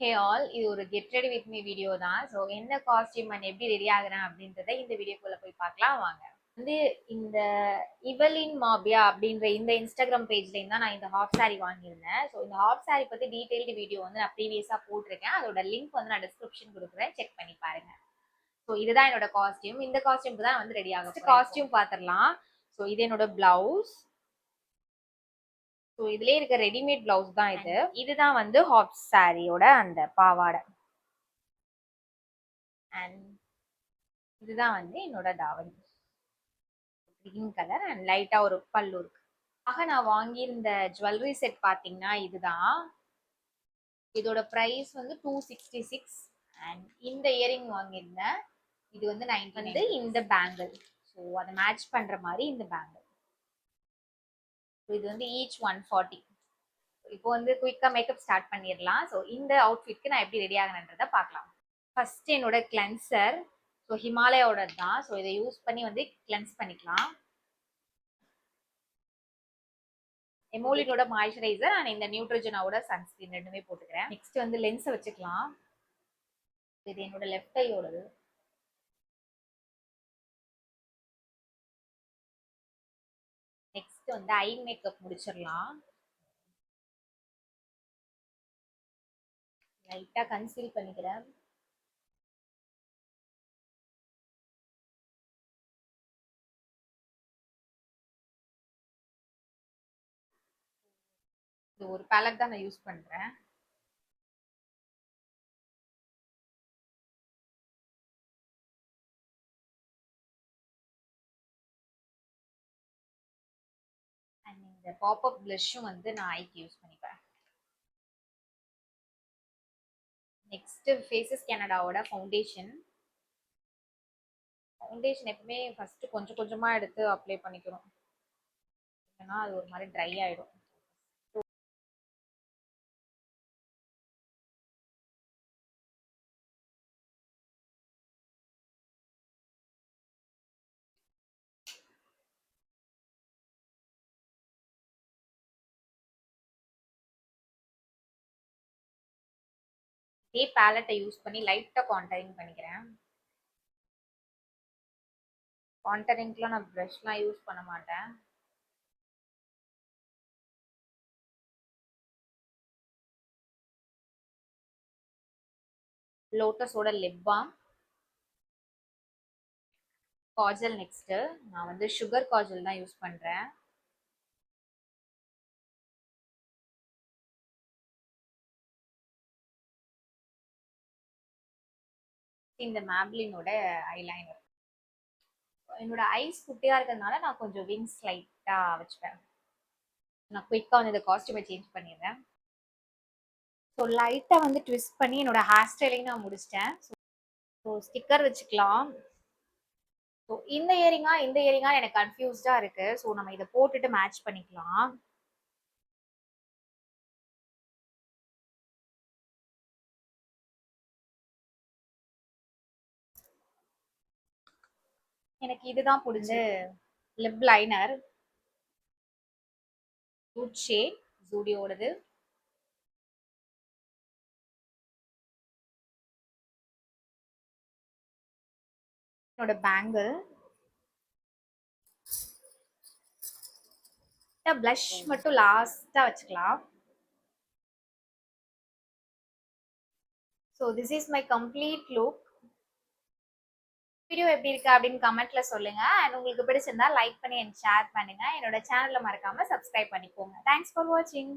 Hey all, இது ஒரு get ready with me video தான். ஸோ என்ன காஸ்டியூம் அண்ட் எப்படி ரெடி ஆகுறேன் அப்படின்றத இந்த வீடியோக்குள்ள போய் பார்க்கலாம் வாங்க. வந்து இந்த இவலின் மாபியா அப்படின்ற இந்த இன்ஸ்டாகிராம் பேஜ்லேருந்து தான் நான் இந்த ஹாஃப் சாரி வாங்கியிருந்தேன். ஸோ இந்த ஹாஃப் சாரி பற்றி டீட்டெயில்டு வீடியோ வந்து நான் ப்ரீவியஸாக போட்டிருக்கேன். அதோட லிங்க் வந்து நான் டிஸ்கிரிப்ஷன் கொடுக்குறேன், செக் பண்ணி பாருங்க. ஸோ இதுதான் என்னோட காஸ்டியூம். இந்த காஸ்டியூம்க்கு தான் வந்து ரெடி ஆகும். காஸ்டியூம் பார்த்துடலாம். ஸோ இது என்னோட பிளவுஸ். ஸோ இதுலயே இருக்க ரெடிமேட் பிளவுஸ் தான் இது. இதுதான் வந்து ஹாஃப் சாரியோட அந்த பாவாடை. அண்ட் இதுதான் வந்து என்னோட தாவணி, கிரீன் கலர் அண்ட் லைட்டா ஒரு பல்லு இருக்கு. ஆக நான் வாங்கியிருந்த ஜுவல்லரி செட் பாத்தீங்கன்னா இதுதான். இதோட பிரைஸ் வந்து 266. அண்ட் இந்த இயரிங் வாங்கியிருந்தேன், இது வந்து 90. வந்து இந்த பேங்கிள், ஸோ அதை மேட்ச் பண்ற மாதிரி இந்த பேங்கிள், இது வந்து ஈச் 140. இப்போ வந்து குயிக்கா மேக்கப் ஸ்டார்ட் பண்ணிடலாம். ஸோ இந்த அவுட்ஃபிட்க்கு நான் எப்படி ரெடி ஆகணுன்றதை பார்க்கலாம். ஃபர்ஸ்ட் என்னோட கிளென்சர், ஸோ ஹிமாலயாவோட தான். ஸோ இதை யூஸ் பண்ணி வந்து கிளென்ஸ் பண்ணிக்கலாம். எமோலினோட மாய்ஸ்சரைசர் அண்ட் இந்த நியூட்ரிஜனாவோட சன்ஸ்கிரீன் ரெண்டுமே போட்டுக்கிறேன். நெக்ஸ்ட் வந்து லென்ஸை வச்சுக்கலாம். இது என்னோட லெஃப்ட் ஐயோடது. நெக்ஸ்ட் வந்து ஐ மேக்கப் முடிச்சிடலாம். லைட்டா கன்சீல் பண்ணிக்கிறேன். இது ஒரு பேலட் தான் நான் யூஸ் பண்றேன். அண்ட் இந்த பாப்அப் பிளஷும் வந்து நான் ஐக்கு யூஸ் பண்ணிப்பேன். நெக்ஸ்ட் ஃபேஸஸ் கனடாவோட ஃபவுண்டேஷன். ஃபவுண்டேஷன் எப்பவுமே ஃபர்ஸ்ட் கொஞ்சம் கொஞ்சமா எடுத்து அப்ளை பண்ணிக்கணும், ஏன்னா அது ஒரு மாதிரி ட்ரை ஆயிடும். இதே பேலட்டை யூஸ் பண்ணி லைட்டா கான்டரிங் பண்ணிக்கிறேன். கான்டரிங்க்குலாம் நான் ப்ரஷ்லாம் யூஸ் பண்ண மாட்டேன். லோட்டஸோட லிப் பாம், காஜல். நெக்ஸ்ட் நான் வந்து சுகர் காஜல் தான் யூஸ் பண்றேன். இந்த மேப்லினோட ஐலைனர். என்னோட ஐஸ் குட்டியா இருக்கிறதுனால நான் கொஞ்சம் விங்ஸ் லைட்டா வச்சுப்பேன். நான் குயிக்கா வந்து இந்த காஸ்டியூமை சேஞ்ச் பண்ணிடுறேன். ஸோ லைட்டா வந்து ட்விஸ்ட் பண்ணி என்னோட ஹேர் ஸ்டைலையும் நான் முடிச்சிட்டேன். ஸோ ஸ்டிக்கர் வச்சுக்கலாம். ஸோ இந்த இயரிங்கா எனக்கு கன்ஃபியூஸ்டா இருக்கு. ஸோ நம்ம இதை போட்டுட்டு மேட்ச் பண்ணிக்கலாம். எனக்கு இதுதான் பிடிச்ச லிப் லைனர், குட் ஷேட், ஜூடியோடது. என்னோட பேங்கிள், பிளஷ் மட்டும் லாஸ்டா வச்சுக்கலாம். So this is my complete look. Video எப்படி இருக்கு அப்படின்னு கமெண்ட்ல சொல்லுங்க. அண்ட் உங்களுக்கு பிடிச்சிருந்தா லைக் பண்ணி அண்ட் ஷேர் பண்ணுங்க. என்னோட சேனலை மறக்காம சப்ஸ்கிரைப் பண்ணிக்கோங்க. தேங்க்ஸ் ஃபார் வாட்சிங்.